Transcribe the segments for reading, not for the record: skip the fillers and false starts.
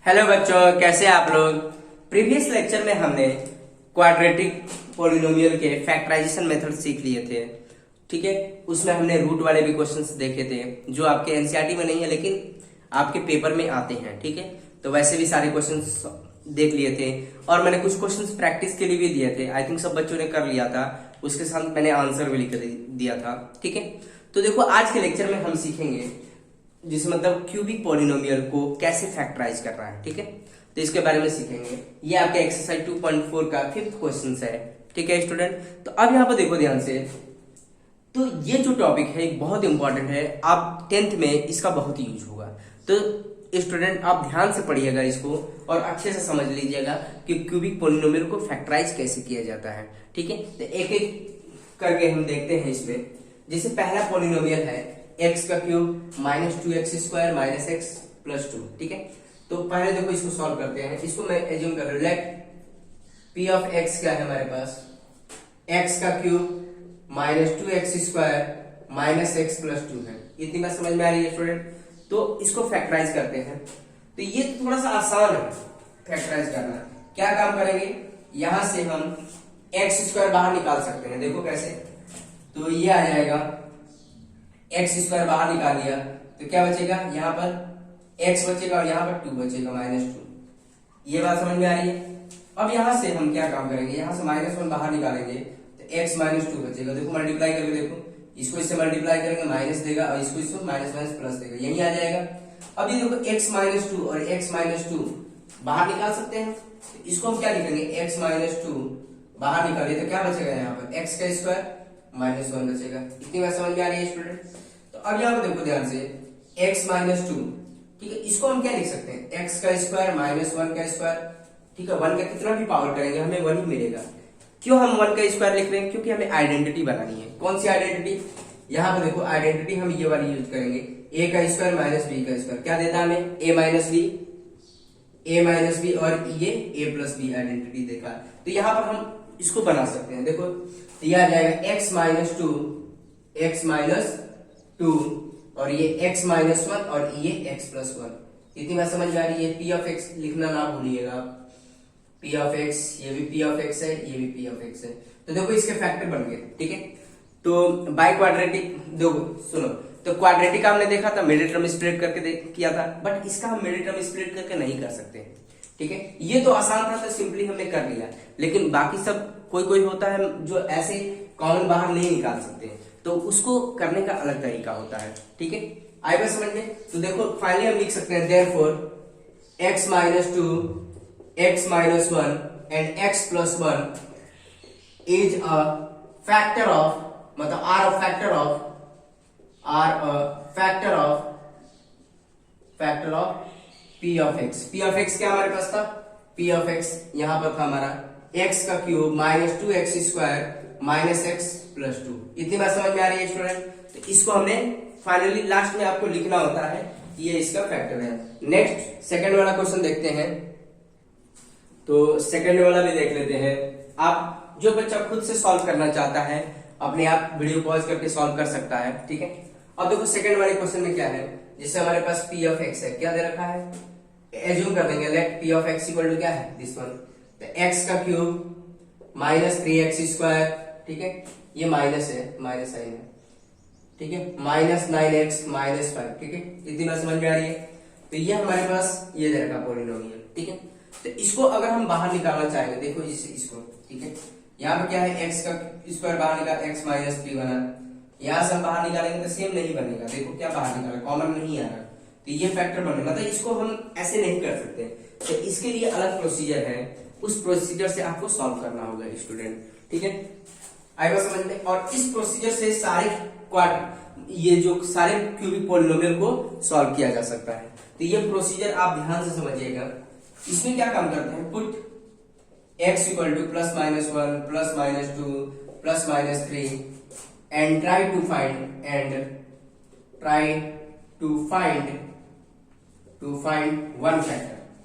Hello बच्चों, कैसे आप लोग। प्रीवियस लेक्चर में हमने क्वाड्रेटिक पॉलिनोमियल के फैक्टराइजेशन मेथड सीख लिए थे। ठीक है, उसमें हमने रूट वाले भी क्वेश्चंस देखे थे जो आपके एनसीईआरटी में नहीं है लेकिन आपके पेपर में आते हैं। ठीक है, तो वैसे भी सारे क्वेश्चंस देख लिए थे और मैंने कुछ क्वेश्चंस प्रैक्टिस के लिए भी दिए थे। आई थिंक सब बच्चों ने कर लिया था, उसके साथ मैंने आंसर भी लिख दिया था। ठीक है, तो देखो आज के लेक्चर में हम सीखेंगे जिसे मतलब क्यूबिक पॉलिनोमियल को कैसे फैक्टराइज करना है। ठीक है, तो इसके बारे में सीखेंगे। ये आपके एक्सरसाइज 2.4 का 5th क्वेश्चन है। ठीक है स्टूडेंट, तो अब यहाँ पर देखो ध्यान से। तो ये जो टॉपिक है बहुत इंपॉर्टेंट है, आप 10th में इसका बहुत यूज होगा। तो स्टूडेंट आप ध्यान से पढ़िएगा इसको और अच्छे से समझ लीजिएगा कि क्यूबिक पॉलिनोमियल को फैक्टराइज कैसे किया जाता है। ठीक है, तो एक एक करके हम देखते हैं इसमें। जैसे पहला पॉलिनोमियल है एक्स का cube minus 2x² minus x plus 2। ठीक है, तो पहले देखो इसको सॉल्व करते हैं। इसको मैं एज्यूम कर रहा हूं, लेट p ऑफ x क्या है हमारे पास, x का cube minus 2x² minus x plus 2 है। इतनी बात समझ में आ रही है स्टूडेंट। तो इसको फैक्टराइज करते हैं। तो ये थोड़ा सा आसान है फैक्टराइज करना। क्या काम करेंगे, यहां से हम x² बाहर निकाल सकते हैं। देखो कैसे, तो ये आ जाएगा x² बाहर निकाल दिया तो क्या बचेगा, यहाँ पर x बचेगा और यहाँ पर 2 बचेगा -2। ये बात समझ में आ रही है। अब यहाँ से हम क्या काम करेंगे, यहाँ से -1 बाहर निकालेंगे तो x -2 बचेगा। देखो मल्टीप्लाई करके देखो, इसको इससे मल्टीप्लाई करेंगे माइनस देगा और इसको इसको माइनस माइनस प्लस देगा, यही आ जाएगा। अब ये देखो x -2 और x -2 बाहर निकाल सकते हैं, तो इसको हम क्या लिखेंगे, x -2 बाहर निकालिए तो क्या बचेगा, यहाँ पर x का स्क्वायर -1 बचेगा। इतनी बात समझ में आ रही है स्टूडेंट। तो अब यहाँ पर देखो ध्यान से, x -2, ठीक है, इसको हम क्या लिख सकते हैं, x का स्क्वायर -1 का स्क्वायर। ठीक है, 1 का कितना भी पावर करेंगे हमें 1 ही मिलेगा। क्यों हम 1 का स्क्वायर लिख रहे हैं, क्योंकि हमें आइडेंटिटी बनानी है। कौन सी आइडेंटिटी, यहाँ पर देखो आइडेंटिटी हम ये वाली यूज करेंगे, a का स्क्वायर माइनस b का स्क्वायर। क्या देता है हमें, a माइनस b और ये a प्लस b आइडेंटिटी देखा। तो यहाँ पर हम इसको बना सकते हैं। देखो ये आ जाएगा x -2 और ये x -1 और ये x + 1। इतनी बात समझ में आ रही है। p ऑफ x लिखना ना भूलिएगा, p ऑफ x, ये भी p ऑफ x है, ये भी p ऑफ x है। तो देखो इसके फैक्टर बन गए। ठीक है, तो बाय क्वाड्रेटिक देखो सुनो, तो क्वाड्रेटिक हमने देखा था मिडिल टर्म स्प्लिट करके किया था, बट इसका हम मिडिल टर्म स्प्लिट करके नहीं कर सकते। ठीक है, ये तो आसान था तो सिंपली हमने कर लिया, लेकिन बाकी सब कोई होता है जो ऐसे कॉमन बाहर नहीं निकाल सकते, तो उसको करने का अलग तरीका होता है। ठीक है, आई बात समझ में। तो देखो फाइनली हम लिख सकते हैं therefore x -2 x -1 and x + 1 is a factor of, मतलब are a factor of p of x। p of x क्या हमारे पास था, p ऑफ x यहां पर था हमारा x का cube -2x² minus x plus 2। इतनी बात समझ में आ रही है स्टूडेंट। तो इसको हमने फाइनली लास्ट में आपको लिखना होता है, ये इसका फैक्टर है। नेक्स्ट सेकंड वाला क्वेश्चन देखते हैं। तो सेकंड वाला भी देख लेते हैं। आप जो बच्चा खुद से सॉल्व करना चाहता है अपने आप वीडियो पॉज करके सॉल्व कर सकता है। ठीक है, अब देखो सेकंड वाले क्वेश्चन में क्या है, जिससे हमारे पास p ऑफ x है, क्या दे रखा है, एज्यूम कर देंगे let p of x equal to क्या है, दिस वन। तो x का क्यूब -3x², ठीक है, ये माइनस है, माइनस साइन है। ठीक है, -9x -5। ठीक है, इतनी बात समझ में आ रही है। तो ये हमारे पास ये दे रखा पॉलिनोमियल। ठीक है, तो इसको अगर हम बाहर निकालना चाहेंगे, देखो इसको, ठीक है, यहाँ पे क्या है, x का स्क्वायर बाहर निकाल x -3 बना, यहाँ से हम बाहर निकालेंगे तो सेम नहीं बनेगा। देखो क्या बाहर निकाला, कॉमन नहीं आ रहा, तो ये फैक्टर बनेगा। मतलब इसको हम ऐसे नहीं कर सकते, तो इसके लिए अलग प्रोसीजर है, उस प्रोसीजर से आपको सॉल्व करना होगा स्टूडेंट। ठीक है, आई बात समझ में। और इस प्रोसीजर से ये जो सारे क्यूबिक पॉलिनोमियल को सॉल्व किया जा सकता है। तो ये प्रोसीजर आप ध्यान से समझिएगा। इसमें क्या काम करते हैं, put x = +-1 +-2 +-3 and try to find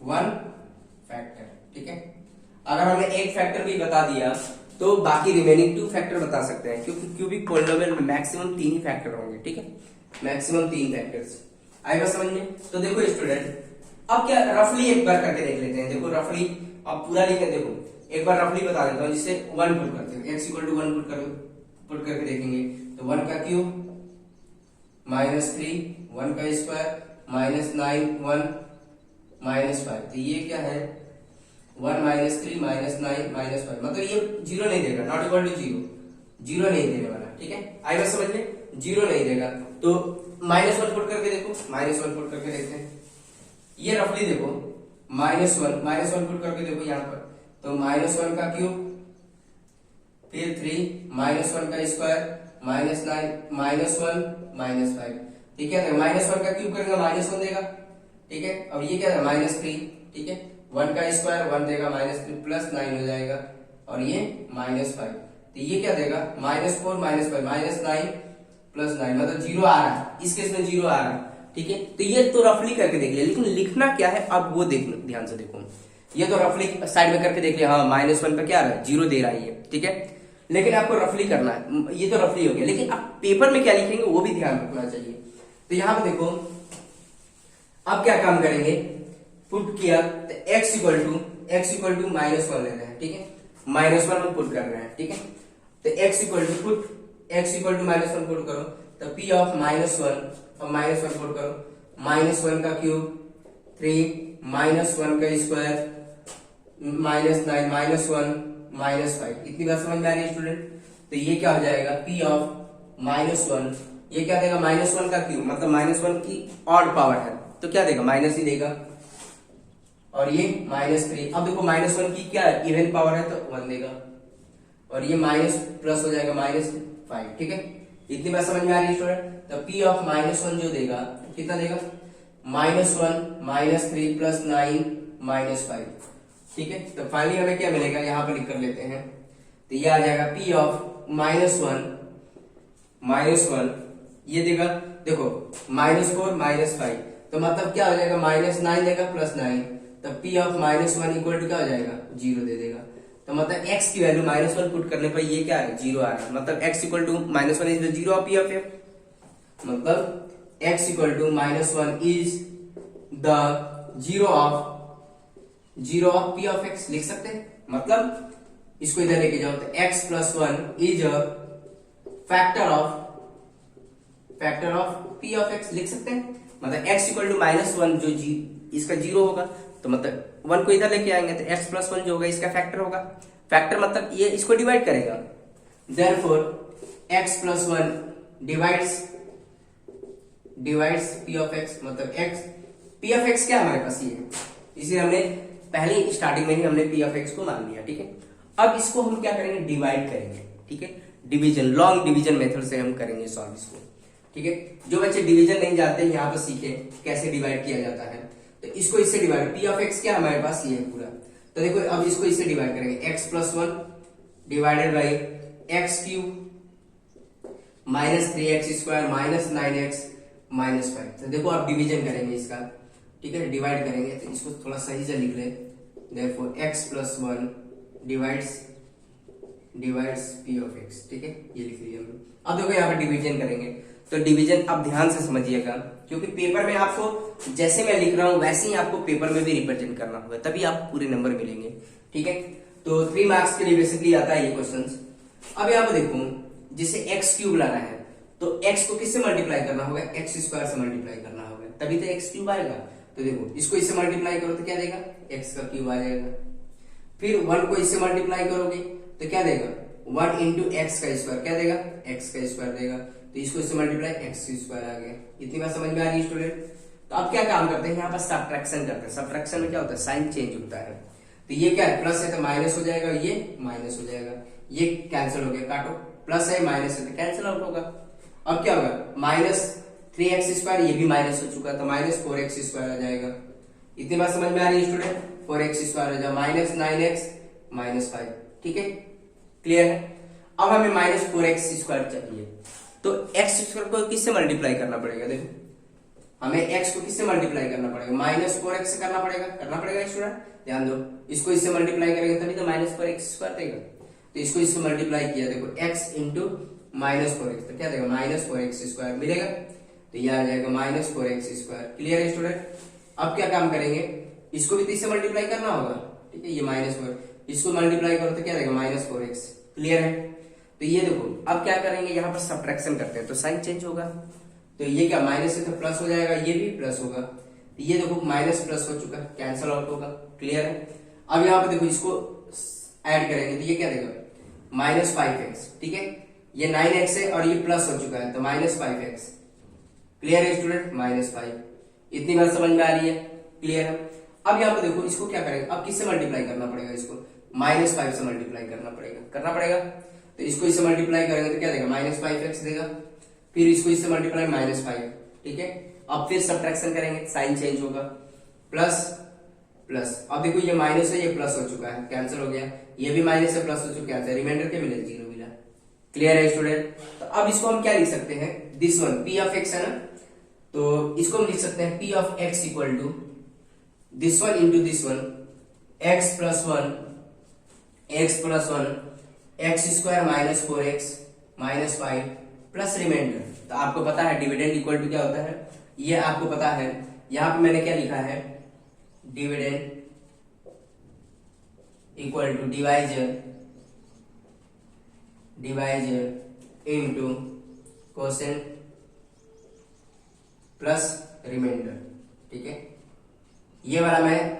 one factor. ठीक है, अगर हमने एक फैक्टर भी बता दिया तो बाकी रिमेनिंग 2 फैक्टर बता सकते हैं, क्योंकि क्यूबिक पॉलिनोमियल में मैक्सिमम 3 ही फैक्टर होंगे। ठीक है, मैक्सिमम 3 फैक्टर्स। आई बात समझ में। तो देखो स्टूडेंट, अब क्या रफली एक बार करके देख लेते हैं। देखो रफली अब पूरा लिखे, देखो एक बार रफली बता देता हूँ, जिससे 1 पुट करते हैं, x इक्वल टू 1 पुट करके देखेंगे तो 1 का क्यूब -3, 1 का स्क्वायर -9, 1 -5, तो ये क्या है 1 -3 -9 -5, मतलब ये जीरो नहीं देगा, नॉट इक्वल टू जीरो नहीं देने वाला, ठीक है, आई बात समझ में, जीरो नहीं देगा। तो -1 पुट करके देखो, -1 पुट करके देखते हैं, ये रफली देखो -1 पुट करके देखो यहाँ पर, तो -1 का क्यूब, फिर 3 -1 का स्क्वायर -9 -1 -5, ठीक है, -1 का क्यूब करेंगे -1 देगा, ठीक है। अब ये क्या था -3, ठीक है, 1 का स्क्वायर 1 देगा -3 प्लस 9 हो जाएगा, और ये -5, तो ये क्या देगा -4 -5 -9 प्लस 9, मतलब जीरो आ रहा है, इस केस में जीरो आ रहा है, ठीक है। तो ये तो रफली करके देख लिया, लेकिन लिखना क्या है अब वो देखना ध्यान से देखो, ये तो रफली साइड में करके देख लिया, हाँ -1 पे क्या आ रहा है, जीरो दे रहा है ये, ठीक है, लेकिन आपको रफली करना है, ये तो रफली हो गया, लेकिन आप पेपर में क्या लिखेंगे वो भी ध्यान रखना चाहिए। तो यहां पर देखो अब क्या काम करेंगे, पुट किया तो x इक्वल टू -1 ले रहे हैं, ठीक है, -1 हम पुट कर रहे हैं, ठीक है, तो x इक्वल टू -1 पुट करो, तो p ऑफ -1 और -1 पुट करो, -1 का क्यूब 3 -1 का स्क्वायर -9 -1 -5, इतनी बात समझ में आ रही है स्टूडेंट। तो ये क्या हो जाएगा p ऑफ -1, ये क्या देगा -1 का क्यूब, मतलब -1 की ऑड पावर है, तो क्या देगा माइनस ही देगा, और ये -3, अब देखो -1 की क्या इवन पावर है तो 1 देगा, और ये माइनस प्लस हो जाएगा -5, ठीक है, इतनी बात समझ में आ रही है स्टूडेंट। तो p ऑफ -1 जो देगा कितना देगा -1 -3 प्लस 9 -5, ठीक है। तो फाइनली हमें क्या मिलेगा, यहाँ पर लिख कर लेते हैं, तो ये आ जाएगा p ऑफ -1 ये देगा, देखो -4 -5, तो मतलब क्या हो जाएगा -9 देगा प्लस 9, तो p ऑफ -1 इक्वल टू क्या हो जाएगा, जीरो दे देगा। तो मतलब x की वैल्यू -1 पुट करने पर ये क्या है, जीरो आ रहा है, मतलब x equal to -1 is the zero of p of f, मतलब x equal to -1 is the zero of p of x लिख सकते हैं, मतलब इसको इधर लेके जाओ तो x plus 1 is a factor of p of x लिख सकते हैं, मतलब x इक्वल टू -1 जो इसका जीरो होगा, तो मतलब 1 को इधर लेके आएंगे तो x प्लस 1 जो होगा इसका फैक्टर होगा, फैक्टर मतलब ये इसको डिवाइड करेगा, therefore x plus 1 divides p of x, मतलब p ऑफ x क्या हमारे पास ये है, इसे हमने पहले स्टार्टिंग में ही हमने p ऑफ x को मान लिया, ठीक है। अब इसको हम क्या करेंगे, डिवाइड करेंगे, ठीक है, डिवीजन, लॉन्ग डिवीजन मेथड से हम करेंगे सॉल्व इसको, ठीक है। जो बच्चे डिवीजन नहीं जानते यहाँ पर सीखे कैसे डिवाइड किया जाता है, तो इसको इससे डिवाइड, p ऑफ x क्या हमारे पास ये है पूरा, तो देखो अब इसको इससे डिवाइड करेंगे, x plus 1 divided by x cube -3x square -9x -5, तो देखो अब डिवीजन करेंगे इसका, ठीक है, डिवाइड करेंगे, तो इसको थोड़ा सही से लिख ले, therefore x plus 1 divides p of x, ठीक है, ये लिख लिया हमने। अब देखो यहाँ पर डिवीजन करेंगे, तो डिवीजन अब ध्यान से समझिएगा, क्योंकि पेपर में आपको जैसे मैं लिख रहा हूं वैसे ही आपको पेपर में भी रिप्रेजेंट करना होगा, तभी आपको पूरे नंबर मिलेंगे, ठीक है। तो 3 मार्क्स के लिए बेसिकली आता है ये क्वेश्चंस। अब यहाँ पर देखो, जिसे x क्यूब लाना है तो x को किससे मल्टीप्लाई करना होगा, x स्क्वायर से मल्टीप्लाई करना होगा, तभी तो x क्यूब आएगा। तो देखो इसको इससे मल्टीप्लाई करो तो क्या देगा, x का क्यूब आ जाएगा, फिर 1 को इससे मल्टीप्लाई करोगे तो क्या देगा 1 इंटू एक्स का स्क्वायर, क्या देगा x का स्क्वायर देगा, तो इसको इससे मल्टीप्लाई x स्क्वायर आ गया। इतनी बात समझ में आ रही है स्टूडेंट। तो अब क्या काम करते हैं, यहाँ पर सब्ट्रैक्शन करते हैं, सब्ट्रैक्शन में क्या होता है, साइन चेंज होता है, तो ये क्या है प्लस है तो माइनस हो जाएगा, ये माइनस हो जाएगा, ये कैंसिल हो गया, काटो, प्लस है माइनस है तो कैंसिल आउट होगा। अब क्या होगा -3x स्क्वायर, ये भी माइनस हो चुका, तो -4x स्क्वायर आ जाएगा। इतनी बात समझ में आ रही है स्टूडेंट, 4x स्क्वायर हो जाएगा -9x -5, ठीक है, क्लियर है। अब हमें -4x स्क्वायर चाहिए, तो x स्क्वायर को किससे मल्टीप्लाई करना पड़ेगा, देखो हमें x को किससे मल्टीप्लाई करना पड़ेगा, -4x से करना पड़ेगा स्टूडेंट, ध्यान दो, इसको इससे मल्टीप्लाई करेंगे तभी तो -4x स्क्वायर देगा, तो इसको इससे मल्टीप्लाई किया, देखो x इंटू -4x, तो क्या देगा -4x स्क्वायर मिलेगा, तो यह आ जाएगा -4x स्क्वायर, क्लियर है स्टूडेंट। अब क्या काम करेंगे, इसको भी 30 से मल्टीप्लाई करना होगा, ठीक है, ये -4, इसको मल्टीप्लाई करो तो क्या रहेगा -4x। क्लियर है। तो ये देखो अब क्या करेंगे, यहाँ पर सब्ट्रैक्शन करते हैं तो साइन चेंज होगा, तो ये क्या माइनस से तो प्लस हो जाएगा, ये भी प्लस होगा, तो ये देखो माइनस प्लस हो चुका, कैंसल आउट होगा। क्लियर है। अब यहाँ पर देखो इसको ऐड करेंगे तो ये क्या देगा -5x, ठीक है, ये 9x है और ये प्लस हो चुका है तो -5x। क्लियर है स्टूडेंट, -5। इतनी बात समझ में आ रही है। क्लियर है। अब यहाँ पे देखो इसको क्या करेंगे, अब किससे मल्टीप्लाई करना पड़ेगा, इसको -5 से मल्टीप्लाई करना पड़ेगा। तो इसको इससे मल्टीप्लाई करेंगे तो क्या देगा -5x देगा, फिर इसको इससे मल्टीप्लाई -5, ठीक है। अब फिर सब्ट्रैक्शन करेंगे, साइन चेंज होगा, प्लस प्लस। अब देखो ये माइनस है, ये प्लस हो चुका है, कैंसिल हो गया, ये भी माइनस से प्लस हो चुका है, रिमाइंडर क्या मिला, 0 मिला। क्लियर है स्टूडेंट। तो अब इसको हम क्या लिख सकते हैं, this one p of x है ना, तो इसको हम लिख सकते हैं p of x equal to this one into this one, x plus one x square -4x -5 plus remainder. तो आपको पता है डिविडेंड इक्वल टू क्या होता है, ये आपको पता है। यहां पे मैंने क्या लिखा है, dividend equal to divisor into quotient plus remainder, ठीक है। ये वाला मैं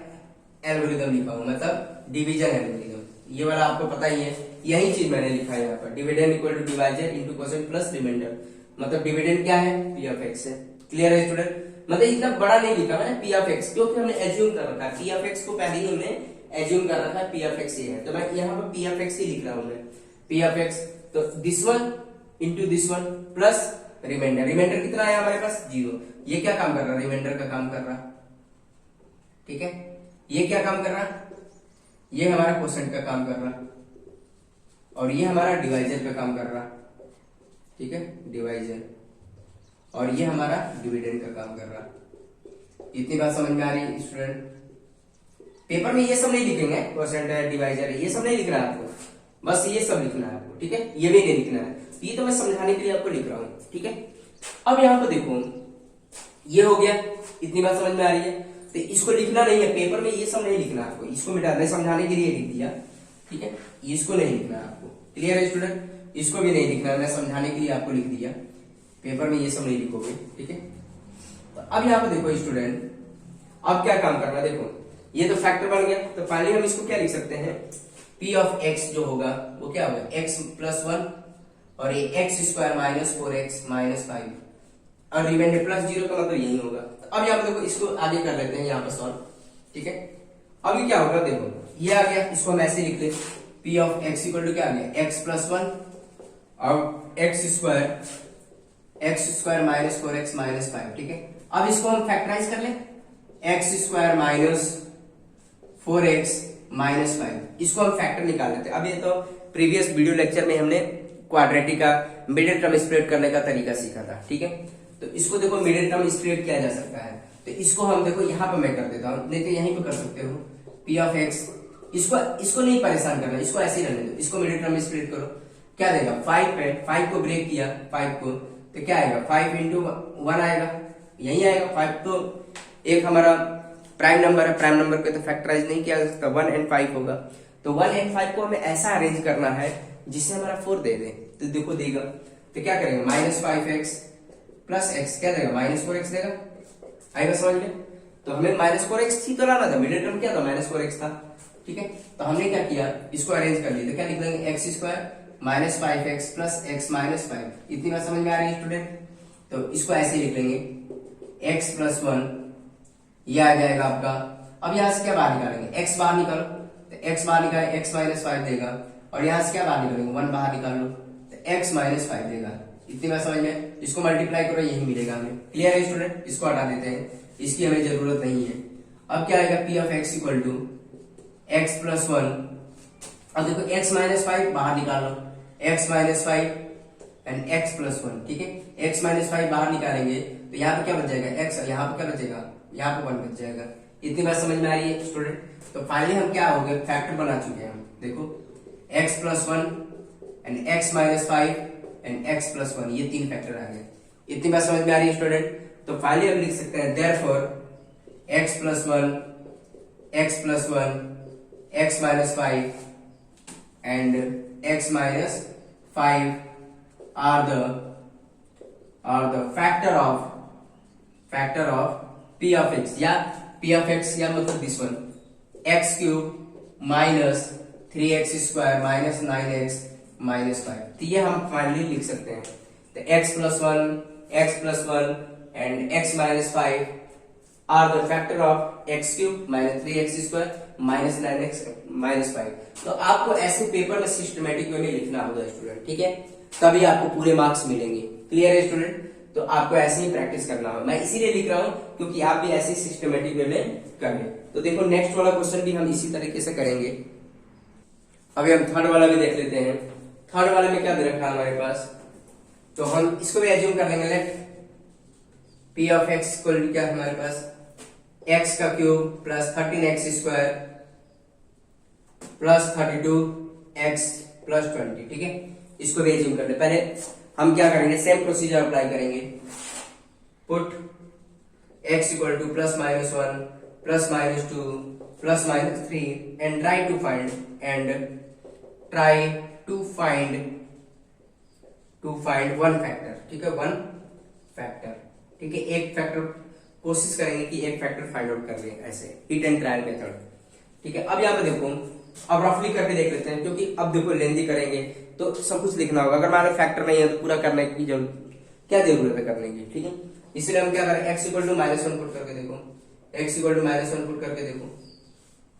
एल्गोरिथम लिखा हूं, मतलब डिवीजन एल्गोरिथम, ये वाला आपको पता ही है, यही चीज मैंने लिखा है यहाँ पर, dividend equal to divisor into quotient plus remainder. मतलब डिविडेंड क्या है, p ऑफ x है। क्लियर है स्टूडेंट। मतलब इतना बड़ा नहीं लिखा मैंने p ऑफ x, क्योंकि हमने एज्यूम कर रखा है p ऑफ x को, पहले ही हमने एज्यूम कर रखा है p ऑफ x ही है, तो मैं यहाँ पर p ऑफ x ही लिख रहा हूँ मैं, p ऑफ x। तो this one into this one plus remainder, remainder कितना है हमारे पास 0। ये क्या काम कर रहा है, रिमाइंडर का काम कर रहा, ठीक है। ये क्या काम कर रहा, ये हमारा कोसेंट का काम कर रहा, और ये हमारा डिवाइजर का काम कर रहा, ठीक है, डिवाइजर, और ये हमारा डिविडेंड का काम कर रहा। इतनी बात समझ में आ रही है स्टूडेंट। पेपर में ये सब नहीं लिखेंगे, कोसेंट डिवाइजर ये सब नहीं लिखना है आपको, बस ये सब लिखना है आपको, ठीक है, ये भी नहीं लिखना है, ये तो मैं समझाने के लिए आपको लिख रहा हूं, ठीक है। अब यहाँ पर देखो ये हो गया, इतनी बात समझ में आ रही है। तो इसको लिखना नहीं है पेपर में, ये सब नहीं लिखना आपको, इसको मिटा, मैं समझाने के लिए लिख दिया, ठीक है, इसको नहीं लिखना है आपको। क्लियर है स्टूडेंट, इसको भी नहीं लिखना, मैं समझाने के लिए आपको लिख दिया, पेपर में ये सब नहीं लिखोगे, ठीक है। तो अब यहाँ पे देखो स्टूडेंट, अब क्या काम करना है, देखो ये तो फैक्टर बन गया, तो फाइनली हम इसको क्या लिख सकते हैं, p ऑफ x जो होगा वो क्या होगा, x प्लस 1 और ये x स्क्वायर -4x -5 और रिमाइंडर प्लस 0 का मतलब यही होगा। तो अब यहाँ पे देखो इसको आगे कर लेते हैं यहाँ पर सॉल्व, ठीक है। अभी क्या होगा, देखो ये आ गया, इसको हम ऐसे लिख ले, p of x equal to क्या आ गया, x प्लस 1 और x स्क्वायर -4x -5, ठीक है। अब इसको हम फैक्टराइज कर ले, x स्क्वायर -4x -5, इसको हम फैक्टर निकाल लेते हैं। अब ये तो प्रीवियस वीडियो लेक्चर में हमने क्वाड्रेटिक का मिडिल टर्म स्प्लिट करने का तरीका सीखा था, ठीक है। तो इसको देखो मिडिल टर्म स्प्लिट किया जा सकता है, तो इसको हम देखो यहाँ पे मैं कर देता हूँ, नहीं तो यहीं पे कर सकते हो, p ऑफ x, इसको नहीं परेशान करना, इसको ऐसे ही रहने दो, इसको मिडिल टर्म स्प्लिट करो, क्या देगा 5 है, 5 को ब्रेक किया 5 को, तो क्या आएगा 5 इंटू 1 आएगा, यही आएगा 5। तो एक हमारा प्राइम नंबर है, प्राइम नंबर को तो फैक्टराइज नहीं किया जा सकता, 1 and 5 होगा, तो 1 and 5 को हमें ऐसा अरेंज करना है जिससे हमारा 4 दे दे, तो देखो देगा, तो क्या करेंगे -5x प्लस x, क्या देगा -4x देगा, आएगा समझ में। तो हमें -4x ही तो लाना था, मिडिल टर्म क्या था -4x था, ठीक है। तो हमने क्या किया, इसको अरेंज कर लिया, तो क्या लिख देंगे x square -5x plus x -5। इतनी बात समझ में आ रही है स्टूडेंट। तो इसको ऐसे लिख लेंगे, x प्लस 1, ये आ जाएगा आपका। अब यहाँ से क्या बाहर निकालेंगे, x बाहर निकालो, तो x बाहर निकाले x -5 देगा, और यहाँ से क्या बाहर निकालेंगे 1 बाहर निकाल लो, तो x -5 देगा। इतनी बात समझ में, इसको मल्टीप्लाई करो यही मिलेगा हमें। क्लियर है स्टूडेंट, इसको हटा देते हैं, इसकी हमें जरूरत नहीं है। अब क्या आएगा, p of x equal to x plus 1, अब देखो x -5 बाहर निकाल लो, x -5 एंड x प्लस 1, ठीक है। x -5 बाहर निकालेंगे तो यहाँ पे क्या बच जाएगा, x, यहाँ पे क्या बचेगा, यहाँ पे 1 बच जाएगा। इतनी बात समझ में आ रही है स्टूडेंट। तो फाइनली हम क्या हो गए, फैक्टर बना चुके हैं हम, देखो x plus 1 and x -5 and x plus 1, ये 3 फैक्टर आ गए। इतनी बात समझ में आ रही है स्टूडेंट। तो फाइनली हम लिख सकते हैं therefore x plus one, x plus one, x minus 5 and x minus 5 are the factor of p of x या p of x या मतलब this one x cube minus 3x square minus 9x minus 5। तो ये हम finally लिख सकते हैं। तो x plus one and x minus 5 are the factor of x cube minus 3x square minus 9x minus 5। तो आपको ऐसे पेपर में सिस्टमेटिक वे में लिखना होगा स्टूडेंट, ठीक है, तभी आपको पूरे मार्क्स मिलेंगे। क्लियर है स्टूडेंट? तो आपको ऐसे ही प्रैक्टिस करना होगा। मैं इसीलिए लिख रहा हूं क्योंकि आप भी ऐसे सिस्टमेटिक वे में करें। तो देखो नेक्स्ट वाला क्वेश्चन भी हम इसी तरीके से करेंगे। अभी हम थर्ड वाला भी देख लेते हैं। थर्ड वाले में क्या दे रखा है हमारे पास, तो हम इसको भी एज्यूम कर लेंगे। Let p of x equal to क्या है हमारे पास, x का cube plus 13x square plus 32x plus 20, ठीक है। इसको भी एज्यूम कर ले। पहले हम क्या करेंगे, सेम प्रोसीजर अप्लाई करेंगे। Put x equal to plus minus 1 plus minus 2 plus minus 3 and try to find one factor, ठीक है, वन फैक्टर, ठीक है। एक फैक्टर कोशिश करेंगे कि एक फैक्टर फाइंड आउट कर ले, ऐसे हिट एंड ट्रायल मेथड, ठीक है। अब यहाँ पे देखो, अब रफली करके देख लेते हैं क्योंकि अब देखो लेंथी करेंगे तो सब कुछ लिखना होगा। अगर हमारा फैक्टर नहीं है तो पूरा करने की क्या जरूरत है करने की, ठीक है। इसलिए हम क्या करें, x equal to minus 1 put करके देखो, x equal to minus 1 put करके देखो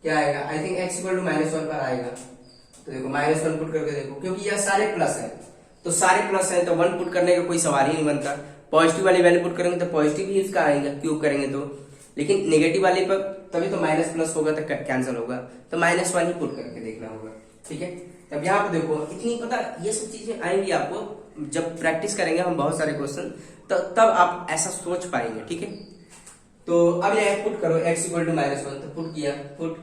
क्या आएगा। I think x equal to minus 1 पर आएगा। तो देखो माइनस 1 पुट करके देखो, क्योंकि यह सारे प्लस है, तो सारे प्लस है तो 1 पुट करने का कोई सवाल ही नहीं बनता। पॉजिटिव वाली वैल्यू पुट करेंगे तो पॉजिटिव ही इसका आएगा क्यूब करेंगे तो, लेकिन नेगेटिव वाले पर तभी तो माइनस प्लस होगा तो कैंसिल होगा, तो माइनस 1 ही पुट करके देखना होगा, ठीक है। तब यहाँ पे देखो इतनी पता ये सब चीजें आएंगी आपको जब प्रैक्टिस करेंगे हम बहुत सारे क्वेश्चन, तो तब आप ऐसा सोच पाएंगे, ठीक है। तो अब यहाँ पुट करो x इक्वल टू माइनस 1, तो पुट किया, पुट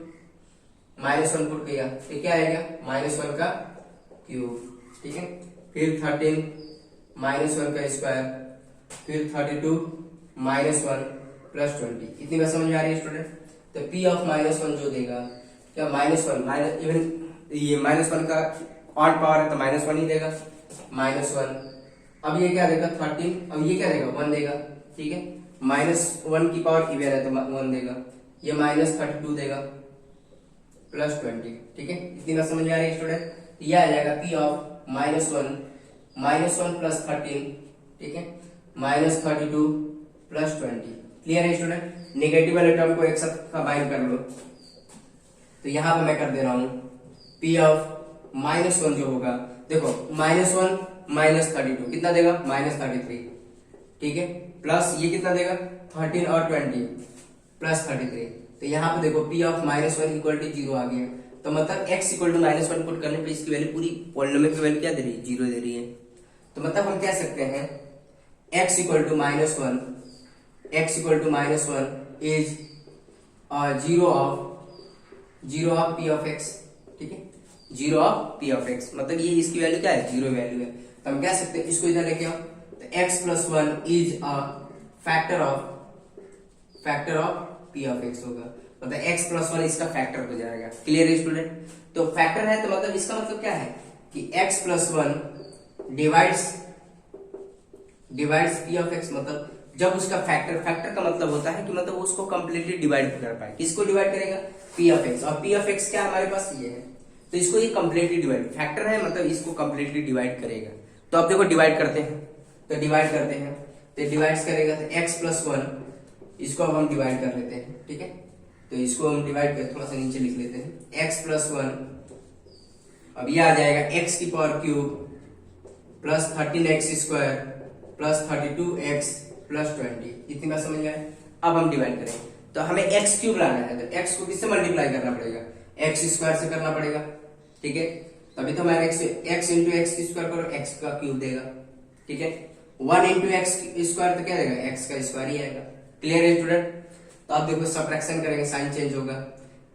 माइनस 1 पुट किया, तो क्या आएगा माइनस 1 का क्यूब, ठीक है। फिर 13 माइनस 1 का स्क्वायर, फिर 32 माइनस 1 प्लस 20। इतनी बात समझ में आ रही है स्टूडेंट? तो p ऑफ माइनस 1 जो देगा क्या, माइनस 1 माइनस इवन ये माइनस 1 का ऑड पावर है तो माइनस 1 ही देगा, माइनस 1। अब ये क्या देगा 13, अब ये क्या देगा 1 देगा, ठीक है। माइनस 1 की पावर इवन है तो 1 देगा, ये माइनस 32 देगा प्लस 20, ठीक है। इतनी बात समझ में आ रही है स्टूडेंट? यह आ जाएगा p ऑफ माइनस 1 प्लस 13, ठीक है, माइनस 32 प्लस 20। क्लियर है स्टूडेंट? नेगेटिव वाले टर्म को एक साथ कंबाइन कर लो। तो यहां पे मैं कर दे रहा हूं p ऑफ माइनस 1 जो होगा, देखो माइनस 1 माइनस 32 कितना देगा, माइनस 33, ठीक है, प्लस ये कितना देगा 13 और 20 प्लस 33। तो यहाँ पे देखो p of minus 1 equal to 0 आ गया, तो मतलब x equal to minus 1 put करने पे इसकी वैल्यू पूरी पॉलिनोमियल की वैल्यू क्या दे रही है, 0 दे रही है। तो मतलब हम कह सकते हैं x equal to minus 1, x equal to minus 1 is 0 of p of x, ठीक है, 0 ऑफ p ऑफ x, मतलब ये इसकी वैल्यू क्या है, 0 वैल्यू है। तो हम कह सकते हैं इसको इधर लेके आओ, तो x plus 1 is a factor of p of x होगा, मतलब x प्लस 1 इसका फैक्टर हो जाएगा। क्लियर है स्टूडेंट? तो फैक्टर है तो मतलब इसका मतलब क्या है कि x plus 1 divides p of x, मतलब जब उसका फैक्टर का मतलब होता है कि मतलब वो उसको कंप्लीटली डिवाइड कर पाए। किसको डिवाइड करेगा, p ऑफ x, और p ऑफ x क्या हमारे पास ये है, तो इसको ये कंप्लीटली डिवाइड, फैक्टर है मतलब इसको कंप्लीटली डिवाइड करेगा। तो अब देखो डिवाइड करते हैं, तो डिवाइड करते हैं, तो डिवाइड करेगा तो x प्लस 1 इसको अब हम डिवाइड कर लेते हैं, ठीक है। तो इसको हम डिवाइड कर थोड़ा सा नीचे लिख लेते हैं, x प्लस 1, अब ये आ जाएगा x की power cube plus 13x square plus 32x plus 20। इतनी बात समझ में आए? अब हम डिवाइड करें तो हमें x क्यूब लाना है, तो x को किससे मल्टीप्लाई करना पड़ेगा, x स्क्वायर से करना पड़ेगा, ठीक है। तभी तो हमारे x इंटू एक्स स्क्वायर करो, x का क्यूब देगा, ठीक है। 1 इंटू एक्स स्क्वायर तो क्या देगा, x का स्क्वायर ही आएगा। क्लियर है स्टूडेंट? तो आप देखो सब्ट्रैक्शन करेंगे, साइन चेंज होगा,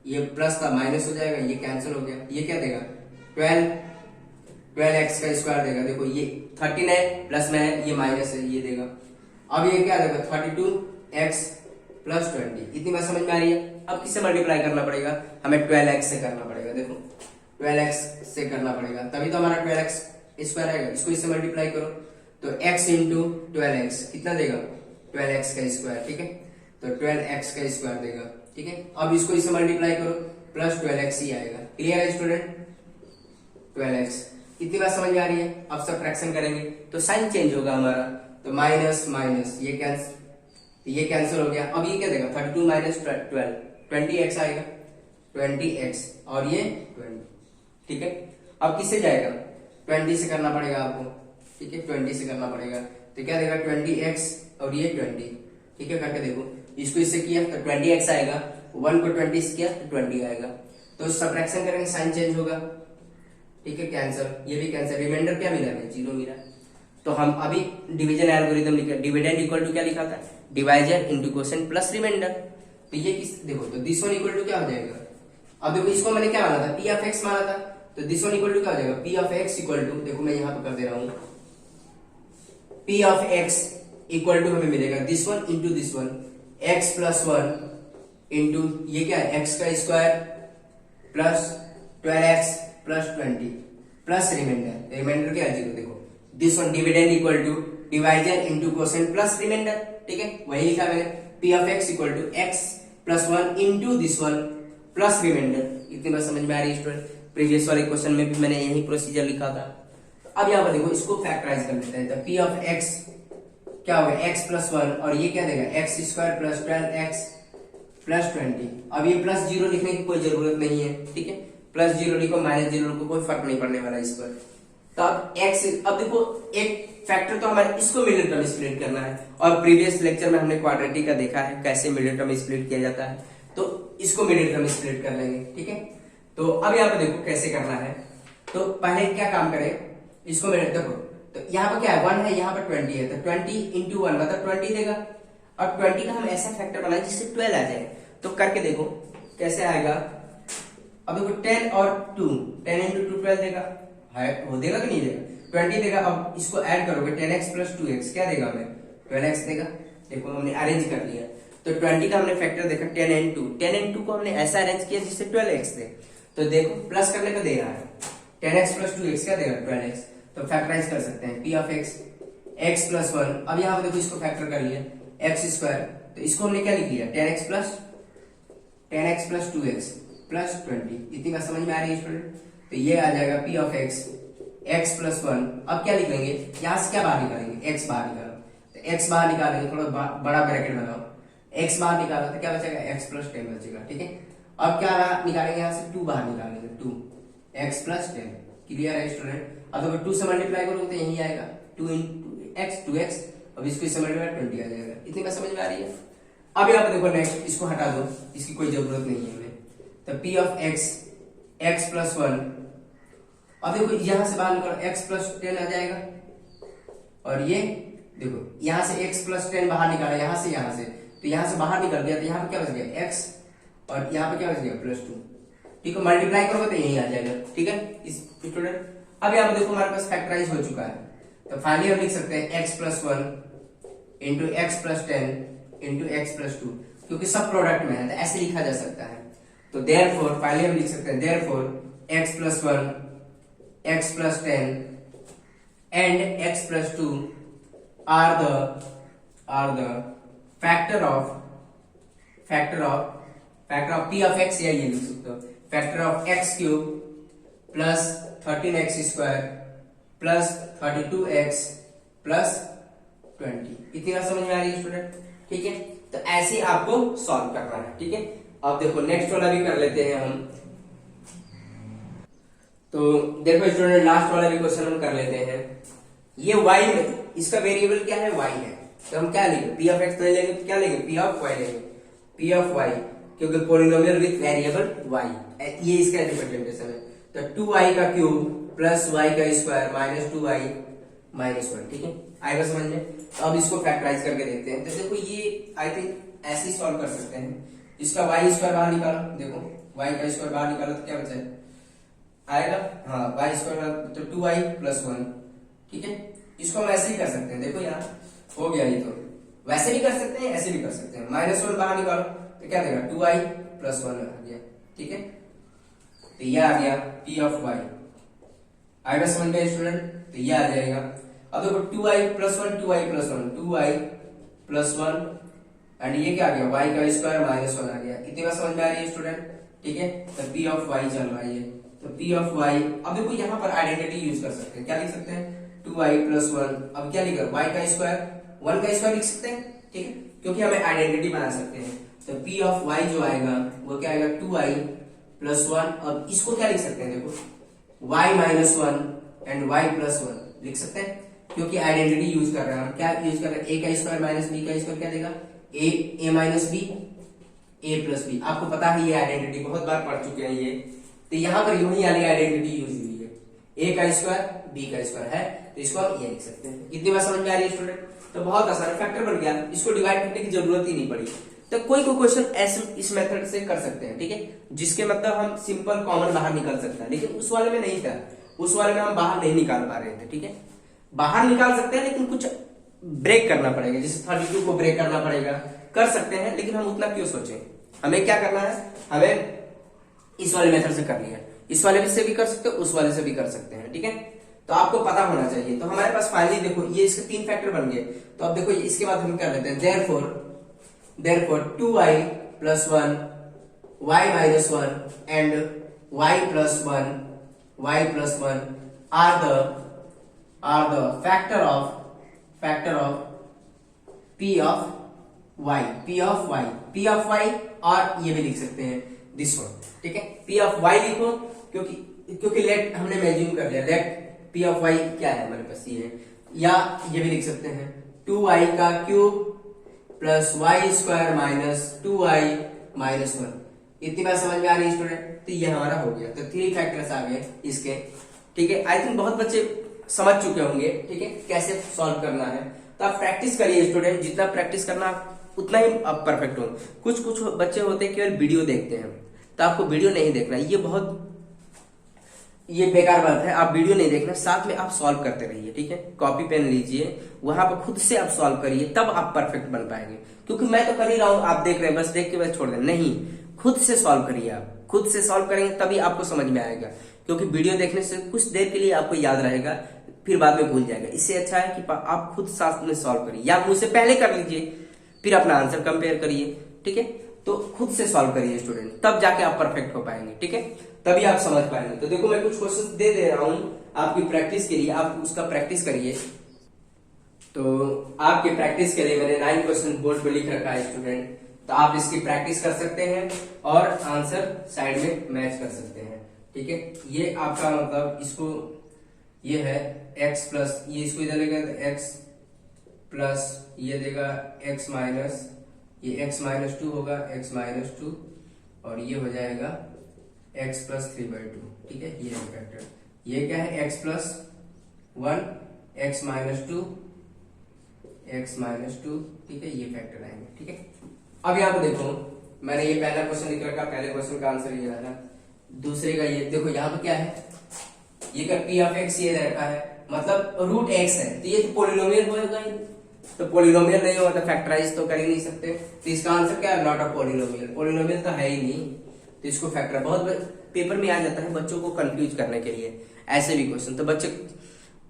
ये प्लस था माइनस हो जाएगा, ये कैंसिल हो गया, ये क्या देगा 12x का स्क्वायर देगा। देखो ये 13 है प्लस में है, ये माइनस है, ये देगा। अब ये क्या देगा 32x प्लस 20। इतनी बात समझ में आ रही है। अब किससे मल्टीप्लाई करना पड़ेगा, हमें 12x से करना पड़ेगा। देखो 12x से करना पड़ेगा, तभी तो हमारा 12x स्क्वायर आएगा। इसको इससे मल्टीप्लाई करो तो x इंटू 12x कितना देगा, 12x का स्क्वायर। ठीक है, तो 12x का स्क्वायर देगा। ठीक है, अब इसको इससे मल्टीप्लाई करो प्लस 12x ही आएगा। क्लियर है स्टूडेंट, 12x। इतनी बात समझ में आ रही है। अब सब्ट्रैक्शन करेंगे तो साइन चेंज होगा हमारा, तो माइनस माइनस ये कैंसिल हो गया। अब ये क्या देगा, 32 माइनस 12 20x आएगा, 20x और ये 20। ठीक है, अब किससे जाएगा, 20 से करना पड़ेगा आपको। ठीक है, 20 से करना पड़ेगा तो क्या देगा 20x और ये 20। ठीक है, करके देखो, इसको इससे किया तो 20x आएगा, 1 को 20 से किया तो 20 आएगा। तो सब्ट्रैक्शन करेंगे साइन चेंज होगा। ठीक है, कैंसिल, ये भी कैंसिल, रिमाइंडर क्या मिला है, 0 मिला। तो हम अभी डिवीजन एल्गोरिथम लिखा, डिविडेंड इक्वल टू क्या लिखा था, divisor into quotient plus remainder. तो ये किस, देखो तो दिस वन इक्वल टू क्या हो जाएगा। अब देखो इसको मैंने क्या माना था, पी ऑफ एक्स माना था, तो दिस वन इक्वल टू क्या हो जाएगा, p of x equal to, देखो मैं यहाँ पे कर दे रहा हूँ, p of x equal to हमें मिलेगा this one into this one, x plus 1 into ये क्या है, एक्स का square plus 12x plus 20 plus remainder, remainder क्या है 0। देखो this one dividend equal to divisor into quotient plus remainder. ठीक है, वही लिखा मैंने, p of x equal to x plus 1 into this one plus remainder. इतनी बात समझ में आ रही है स्टूडेंट। प्रीवियस वाले क्वेश्चन में भी मैंने यही प्रोसीजर लिखा था। अब यहाँ पर देखो इसको फैक्टराइज कर लेते हैं, तो पी ऑफ एक्स क्या होगा, एक्स प्लस 1 और ये क्या देगा, x square plus 12x plus 20। अब ये प्लस 0 लिखने की कोई जरूरत नहीं है। ठीक है, प्लस 0 लिखो माइनस 0 लिखो, कोई फर्क नहीं पड़ने वाला इस पर। तो अब x, अब देखो एक फैक्टर तो हमारे इसको मिडिल टर्म स्प्लिट करना है, और प्रीवियस लेक्चर में हमने क्वाड्रेटिक का देखा है कैसे मिडिल टर्म स्प्लिट किया जाता है, तो इसको मिडिल टर्म स्प्लिट कर लेंगे। ठीक है, तो अब यहाँ पे देखो कैसे करना है। तो पहले क्या काम करें, इसको मेरे देखो, तो यहाँ पर क्या है 1 है, यहाँ पर 20 है, तो 20 इंटू 1 मतलब 20 देगा। और 20 का हम ऐसा फैक्टर बनाए जिससे 12 आ जाए, तो करके देखो कैसे आएगा। अब देखो 10 और 2, 10 इंटू 2 12 देगा, है वो देगा कि नहीं देगा, 20 देगा। अब इसको ऐड करोगे 10x प्लस 2x क्या देगा हमें, 12x देगा। देखो हमने अरेंज कर लिया, तो 20 का हमने फैक्टर देखा 10 एंड 2, 10 एंड 2 को हमने ऐसा अरेंज किया जिससे 12x दे। तो देखो प्लस करने को दे रहा है, 10x प्लस 2x क्या देगा 12x। तो फैक्टराइज कर सकते हैं, p ऑफ x प्लस 1। अब यहाँ पे देखो इसको फैक्टर कर लिया x स्क्वायर, तो इसको हमने क्या लिख लिया 10x प्लस 2x प्लस 20। इतनी बात समझ में आ रही है स्टूडेंट। तो ये आ जाएगा p ऑफ x प्लस 1। अब क्या लिख लेंगे, यहाँ से क्या बाहर निकालेंगे, x बाहर निकालो, तो x बाहर निकालेंगे, थोड़ा बड़ा ब्रैकेट बनाओ, x बाहर निकालो तो क्या बचेगा, x प्लस 10 बचेगा। ठीक है, अब क्या निकालेंगे, यहाँ से 2 बाहर निकालेंगे, 2x प्लस 10। क्लियर है स्टूडेंट। अब अगर 2 से मल्टीप्लाई करोगे तो यही आएगा 2 इंटू एक्स 2x, अब इसको इससे मल्टीप्लाई 20 आ जाएगा। इतनी बात समझ में आ रही है। अब यहाँ पे देखो नेक्स्ट, इसको हटा दो, इसकी कोई जरूरत नहीं है हमें। तो p ऑफ x प्लस 1, अब देखो यहां से बाहर निकालो x प्लस 10 आ जाएगा, और ये देखो यहां से x प्लस 10 बाहर निकाला, यहां से, तो यहां से बाहर निकल गया, तो यहाँ पे क्या बच गया x, और यहाँ पे क्या बच गया प्लस 2। ठीक है, मल्टीप्लाई करोगे तो यही आ जाएगा। ठीक है इस स्टूडेंट, अब यहाँ पे देखो हमारे पास फैक्टराइज हो चुका है, तो फाइनली हम लिख सकते हैं x plus 1 into x plus 10 into x plus 2, क्योंकि सब प्रोडक्ट में है तो ऐसे लिखा जा सकता है। तो देयरफॉर फाइनली हम लिख सकते हैं therefore x plus 1 x plus 10 and x plus 2 are the factor of p of x, या ये लिख सकते हो factor of x cube plus 13x square plus 32x plus 20। इतनी बात समझ में आ रही है स्टूडेंट। ठीक है, तो ऐसे आपको सॉल्व करना है। ठीक है, अब देखो नेक्स्ट वाला भी कर लेते हैं हम। तो देखो स्टूडेंट लास्ट वाला भी क्वेश्चन हम कर लेते हैं। ये y में इसका वेरिएबल क्या है, y है, तो हम क्या लेंगे p ऑफ x नहीं लेंगे तो क्या लेंगे p ऑफ y लेंगे, p ऑफ y, क्योंकि पोलिनोमियल विथ वेरिएबल y, ये इसका रिप्रेजेंटेशन है। तो 2y का क्यूब प्लस y का स्क्वायर माइनस 2y माइनस 1। ठीक है, आएगा समझ में। तो अब इसको फैक्टराइज करके देखते हैं। तो देखो ये आई थिंक ऐसे ही सॉल्व कर सकते हैं। इसका y स्क्वायर बाहर निकालो, देखो y का स्क्वायर बाहर निकालो तो क्या बचा आएगा, हाँ y स्क्वायर तो 2y प्लस 1। ठीक है, इसको हम ऐसे ही कर सकते हैं, देखो यहाँ हो गया ये, तो वैसे भी कर सकते हैं, ऐसे भी कर सकते हैं। -1 बाहर निकालो तो क्या देगा 2i + 1 आ गया, ठीक है। तो ये आ गया p ऑफ y। आएगा समझ में स्टूडेंट? तो ये आ जाएगा। अब देखो 2i + 1 2i + 1 एंड ये क्या आ गया y का स्क्वायर -1 आ गया। इतनी बात समझ में आ रही है स्टूडेंट? ठीक है। तो p ऑफ y चल रहा है ये, तो p ऑफ y। अब देखो यहाँ पर आइडेंटिटी यूज कर सकते हैं, क्या लिख सकते हैं 2i + 1। अब क्या लिखा y का स्क्वायर 1 का स्क्वायर लिख सकते हैं, ठीक है, क्योंकि हमें आइडेंटिटी बना सकते हैं। तो p ऑफ y जो आएगा वो क्या आएगा 2i + 1। अब इसको क्या लिख सकते हैं, देखो y -1 एंड y + 1 लिख सकते हैं, क्योंकि आइडेंटिटी यूज कर रहे हैं हम। क्या यूज कर रहे हैं, a का स्क्वायर माइनस b का स्क्वायर क्या देगा a minus b a + b। आपको पता है ये आइडेंटिटी बहुत बार पढ़ चुके हैं ये। तो यहाँ पर वही वाली आइडेंटिटी यूज हुई है, a का स्क्वायर b का स्क्वायर है, तो इसको हम ये लिख सकते हैं। इतनी बात समझ में आ रही है स्टूडेंट? तो बहुत आसान फैक्टर बन गया, इसको डिवाइड करने की जरूरत ही नहीं पड़ी। तो कोई क्वेश्चन ऐसे इस मेथड से कर सकते हैं, ठीक है, जिसके मतलब हम सिंपल कॉमन बाहर निकाल सकते हैं, लेकिन उस वाले में नहीं था, उस वाले में हम बाहर नहीं निकाल पा रहे थे, ठीक है। बाहर निकाल सकते हैं लेकिन कुछ ब्रेक करना पड़ेगा, जैसे 32 को ब्रेक करना पड़ेगा, कर सकते हैं, लेकिन हम उतना क्यों सोचें। हमें क्या करना है, हमें इस वाले मेथड से कर लिया, इस वाले से भी कर सकते हैं, उस वाले से भी कर सकते हैं, ठीक है। तो आपको पता होना चाहिए। तो हमारे पास फाइनली देखो ये इसके 3 फैक्टर बन गए। तो अब देखो इसके बाद हम कर लेते हैं therefore 2i + 1 y - 1 and y + 1 are the factor of p of y और ये भी लिख सकते हैं दिस वन, ठीक है। p of y लिखो, क्योंकि लेट हमने मैज्यूम कर लिया, लेट p of y क्या है हमारे पास ये है, या ये भी लिख सकते हैं 2i का क्यूब + y² - 2i - 1। इतनी बात समझ में आ रही है स्टूडेंट? तो ये हमारा हो गया। तो 3 फैक्टर्स आ गए इसके, ठीक है। आई थिंक बहुत बच्चे समझ चुके होंगे, ठीक है, कैसे सॉल्व करना है। तो आप प्रैक्टिस करिए स्टूडेंट, जितना प्रैक्टिस करना उतना ही आप परफेक्ट हो। कुछ बच्चे होते हैं केवल वीडियो देखते हैं, तो आपको वीडियो नहीं देखना, ये बेकार बात है। आप वीडियो नहीं देखना, साथ में आप सॉल्व करते रहिए, ठीक है। कॉपी पेन लीजिए, वहां पर खुद से आप सॉल्व करिए, तब आप परफेक्ट बन पाएंगे। क्योंकि मैं तो कर ही रहा हूं, आप देख रहे हैं, बस देख के बस छोड़ दें, नहीं, खुद से सॉल्व करिए। आप खुद से सॉल्व करेंगे तभी आपको समझ में आएगा, क्योंकि वीडियो देखने से कुछ देर के लिए आपको याद रहेगा, फिर बाद में भूल जाएगा। इससे अच्छा है कि आप खुद साथ में सॉल्व करिए, या मुझसे पहले कर लीजिए, फिर अपना आंसर कंपेयर करिए, ठीक है। तो खुद से सॉल्व करिए स्टूडेंट, तब जाके आप परफेक्ट हो पाएंगे, ठीक है, तभी आप समझ पाएंगे। तो देखो मैं कुछ क्वेश्चन दे रहा हूं आपकी प्रैक्टिस के लिए, आप उसका प्रैक्टिस करिए। तो आपके प्रैक्टिस के लिए मैंने 9 क्वेश्चन बोर्ड पे लिख रखा है स्टूडेंट, तो आप इसकी प्रैक्टिस कर सकते हैं और आंसर साइड में मैच कर सकते हैं, ठीक है। ये आपका मतलब इसको ये है x प्लस, ये इसको इधर लेगा तो x प्लस ये देगा x माइनस, ये x -2 होगा, x -2 और ये हो जाएगा x + 3/2, ठीक है। ये है फैक्टर, ये क्या है x + 1 x -2, ठीक है, ये फैक्टर आएंगे, ठीक है। अब यहाँ पे देखो मैंने ये पहला क्वेश्चन लिख रखा, पहले क्वेश्चन का आंसर ये रहा, दूसरे का ये देखो यहाँ पे क्या है, ये का p of x ये रखा है, मतलब √x है, तो ये तो पोलिनोमियल होगा ही, तो पोलिनोमियल नहीं होगा तो फैक्टराइज तो कर ही नहीं सकते। तो इसका आंसर क्या है, नॉट अ पोलिनोमियल, पोलिनोमियल तो है ही नहीं, तो इसको फैक्टर बहुत पेपर में आ जाता है बच्चों को कंफ्यूज करने के लिए ऐसे भी क्वेश्चन। तो बच्चे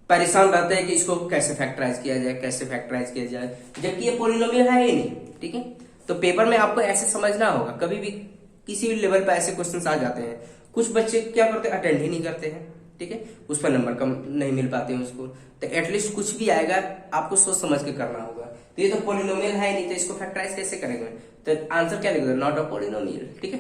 परेशान रहते हैं कि इसको कैसे फैक्टराइज किया जाए, कैसे फैक्टराइज किया जाए, जबकि ये पोलिनोमियल है ही नहीं, ठीक है। तो पेपर में आपको ऐसे समझना होगा, कभी भी किसी भी लेवल पर ऐसे क्वेश्चन आ जाते हैं। कुछ बच्चे क्या करते हैं, अटेंड ही नहीं करते हैं, ठीक है, उस पर नंबर कम नहीं मिल पाते हैं उसको। तो एटलीस्ट कुछ भी आएगा आपको सोच समझ के करना होगा। तो ये तो पोलिनोमियल है नहीं, तो इसको फैक्टराइज कैसे करेंगे, तो आंसर क्या लिख दो, नॉट अ पोलिनोमियल, ठीक है।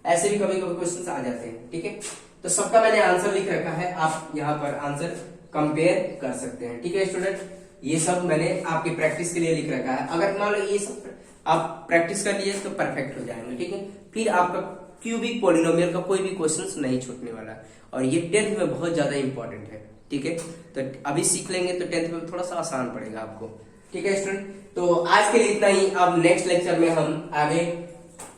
ऐसे भी कभी कभी क्वेश्चन आ जाते हैं, ठीक है। तो सबका मैंने आंसर लिख रखा है, आप यहाँ पर आंसर कंपेयर कर सकते हैं, ठीक है स्टूडेंट। ये सब मैंने आपकी प्रैक्टिस के लिए लिख रखा है। अगर मान लो ये सब आप प्रैक्टिस कर लिए तो परफेक्ट हो जाएंगे, ठीक है। फिर आपका क्यूबिक पोलिनोमियल का कोई भी क्वेश्चन नहीं छूटने वाला, और ये 10th में बहुत ज्यादा इंपॉर्टेंट है, ठीक है। तो अभी सीख लेंगे तो 10th में थोड़ा सा आसान पड़ेगा आपको, ठीक है स्टूडेंट। तो आज के लिए इतना ही, अब नेक्स्ट लेक्चर में हम आगे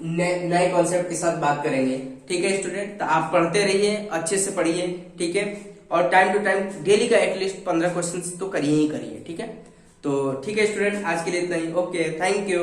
नए कॉन्सेप्ट के साथ बात करेंगे, ठीक है स्टूडेंट। तो आप पढ़ते रहिए, अच्छे से पढ़िए, ठीक है, और टाइम टू टाइम डेली का एटलीस्ट 15 क्वेश्चन तो करिए ही करिए, ठीक है। तो ठीक है स्टूडेंट, आज के लिए इतना ही। Okay, thank you.